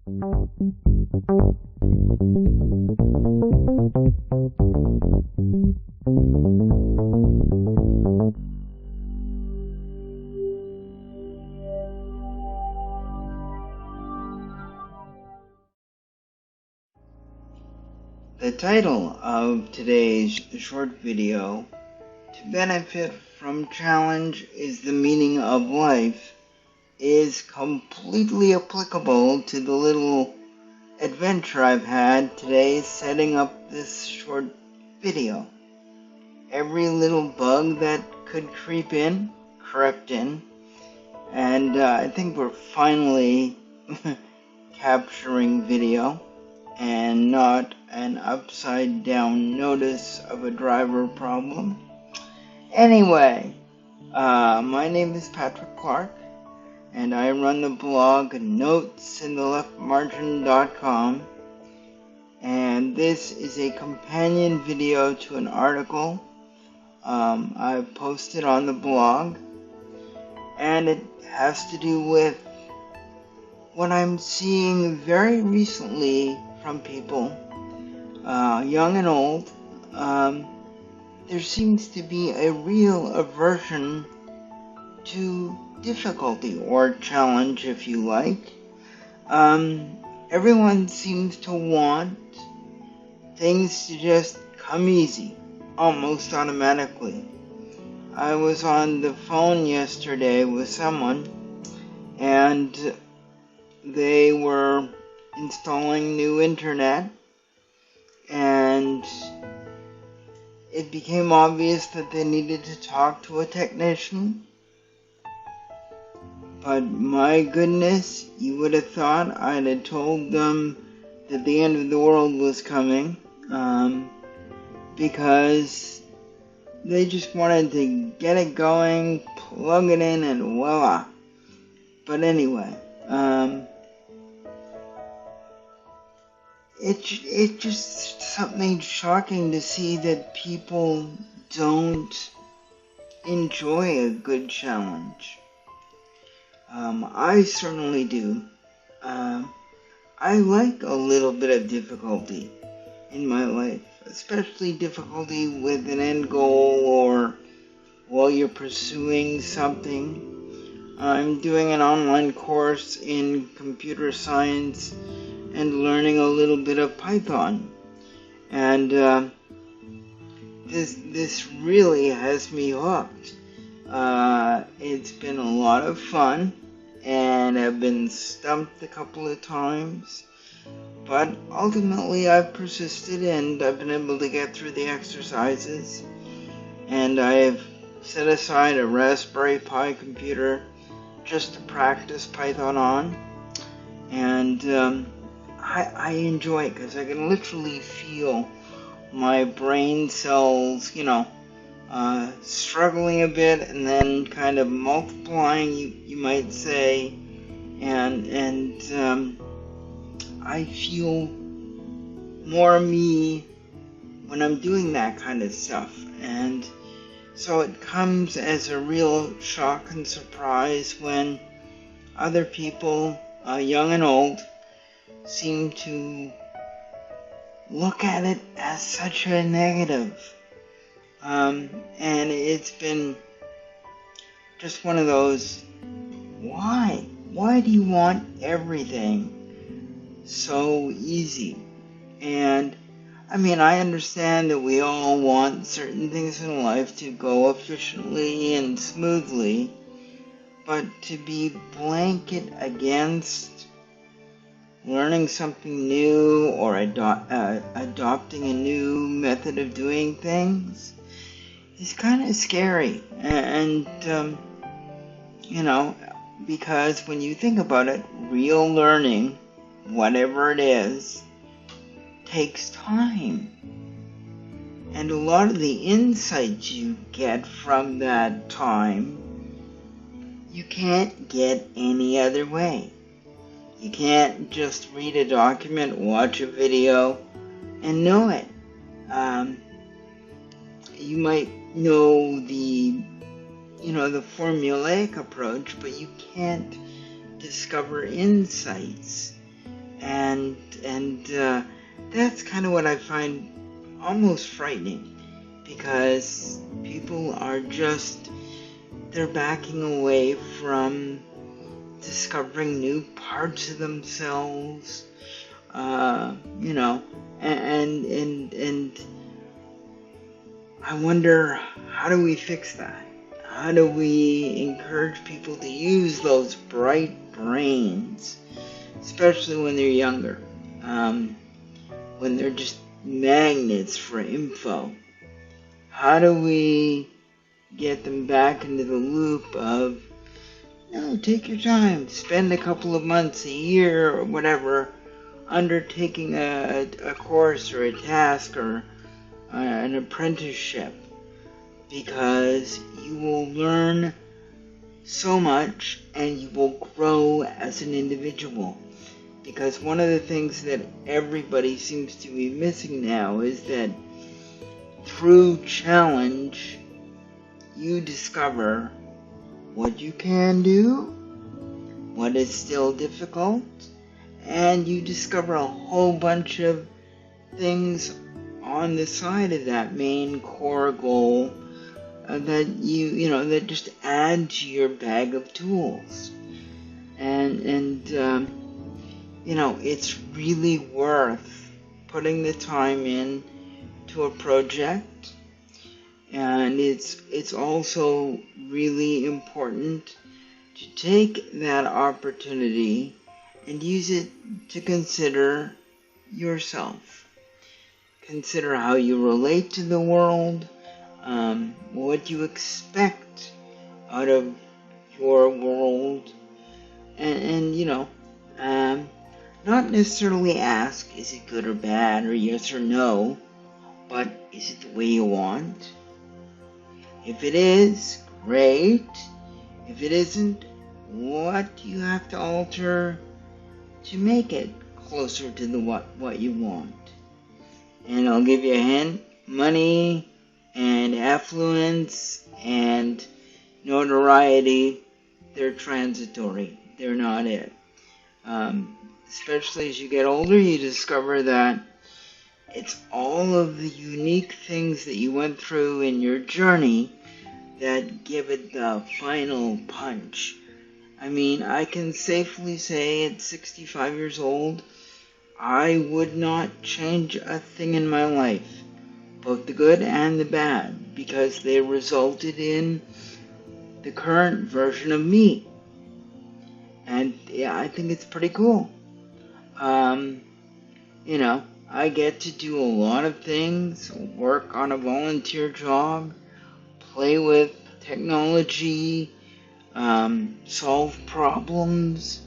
The title of today's short video, "To Benefit from Challenge is the Meaning of Life," is completely applicable to the little adventure I've had today setting up this short video. Every little bug that could creep in, crept in, and I think we're finally capturing video and not an upside down notice of a driver problem. Anyway, my name is Patrick Clark, and I run the blog notesintheleftmargin.com, and this is a companion video to an article I posted on the blog, and it has to do with what I'm seeing very recently from people, young and old. There seems to be a real aversion to difficulty, or challenge if you like. Everyone seems to want things to just come easy, almost automatically. I was on the phone yesterday with someone, and they were installing new internet, and it became obvious that they needed to talk to a technician. But my goodness, you would have thought I'd have told them that the end of the world was coming, because they just wanted to get it going, plug it in, and voila. But anyway, it's just something shocking to see that people don't enjoy a good challenge. I certainly do. I like a little bit of difficulty in my life, especially difficulty with an end goal or while you're pursuing something. I'm doing an online course in computer science and learning a little bit of Python, and this really has me hooked. It's been a lot of fun, and I've been stumped a couple of times, but ultimately I've persisted and I've been able to get through the exercises, and I've set aside a Raspberry Pi computer just to practice Python on, and I enjoy it because I can literally feel my brain cells, struggling a bit and then kind of multiplying, you might say, and I feel more me when I'm doing that kind of stuff, and so it comes as a real shock and surprise when other people, young and old, seem to look at it as such a negative. And it's been just one of those, why? Why do you want everything so easy? And I mean, I understand that we all want certain things in life to go efficiently and smoothly, but to be blanket against learning something new or adopting a new method of doing things is kind of scary. And because when you think about it, real learning, whatever it is, takes time. And a lot of the insights you get from that time, you can't get any other way. You can't just read a document, watch a video, and know it. You might know the formulaic approach, but you can't discover insights. and that's kind of what I find almost frightening, because people are just, they're backing away from discovering new parts of themselves, you know, and I wonder, how do we fix that? How do we encourage people to use those bright brains, especially when they're younger, when they're just magnets for info? How do we get them back into the loop of, take your time, spend a couple of months, a year, or whatever, undertaking a course or a task or an apprenticeship, because you will learn so much and you will grow as an individual. Because one of the things that everybody seems to be missing now is that through challenge, you discover what you can do, what is still difficult, and you discover a whole bunch of things on the side of that main core goal that that just add to your bag of tools. And it's really worth putting the time in to a project, and it's also really important to take that opportunity and use it to consider yourself. Consider how you relate to the world, what you expect out of your world, and not necessarily ask, is it good or bad, or yes or no, but is it the way you want? If it is, great. If it isn't, what do you have to alter to make it closer to the what you want? And I'll give you a hint: money and affluence and notoriety, they're transitory. They're not it. Especially as you get older, you discover that it's all of the unique things that you went through in your journey that give it the final punch. I mean, I can safely say at 65 years old, I would not change a thing in my life, both the good and the bad, because they resulted in the current version of me. And yeah, I think it's pretty cool. I get to do a lot of things, work on a volunteer job, play with technology, solve problems,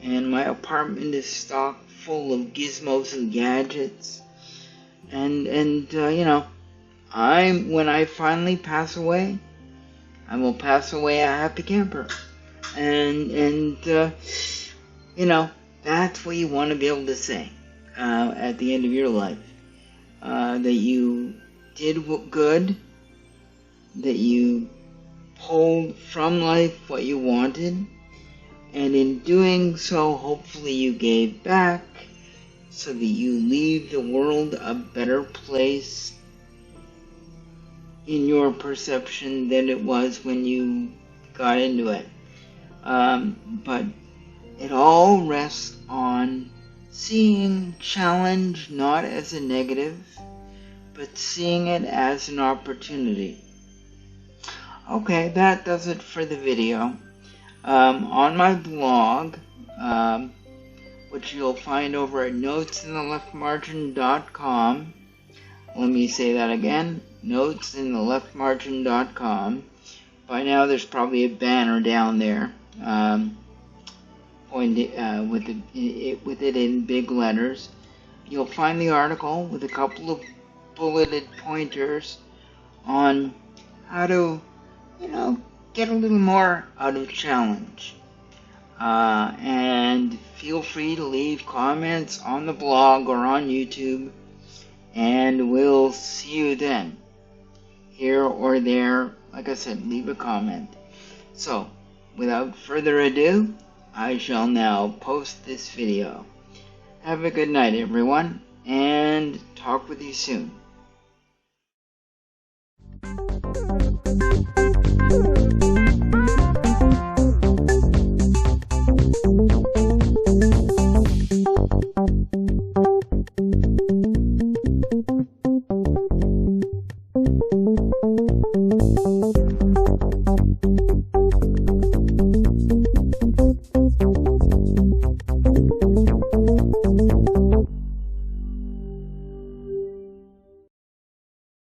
and my apartment is stocked full of gizmos and gadgets. And when I finally pass away, I will pass away a happy camper. And that's what you want to be able to say at the end of your life. That you did good, that you pulled from life what you wanted, and in doing so, hopefully you gave back so that you leave the world a better place in your perception than it was when you got into it. But it all rests on seeing challenge not as a negative, but seeing it as an opportunity. Okay, that does it for the video. On my blog, which you'll find over at notesintheleftmargin.com, let me say that again, notesintheleftmargin.com. By now there's probably a banner down there, with it in big letters. You'll find the article with a couple of bulleted pointers on how to, get a little more out of challenge. And feel free to leave comments on the blog or on YouTube, and we'll see you then. Here or there, like I said, leave a comment. So, without further ado, I shall now post this video. Have a good night, everyone, and talk with you soon.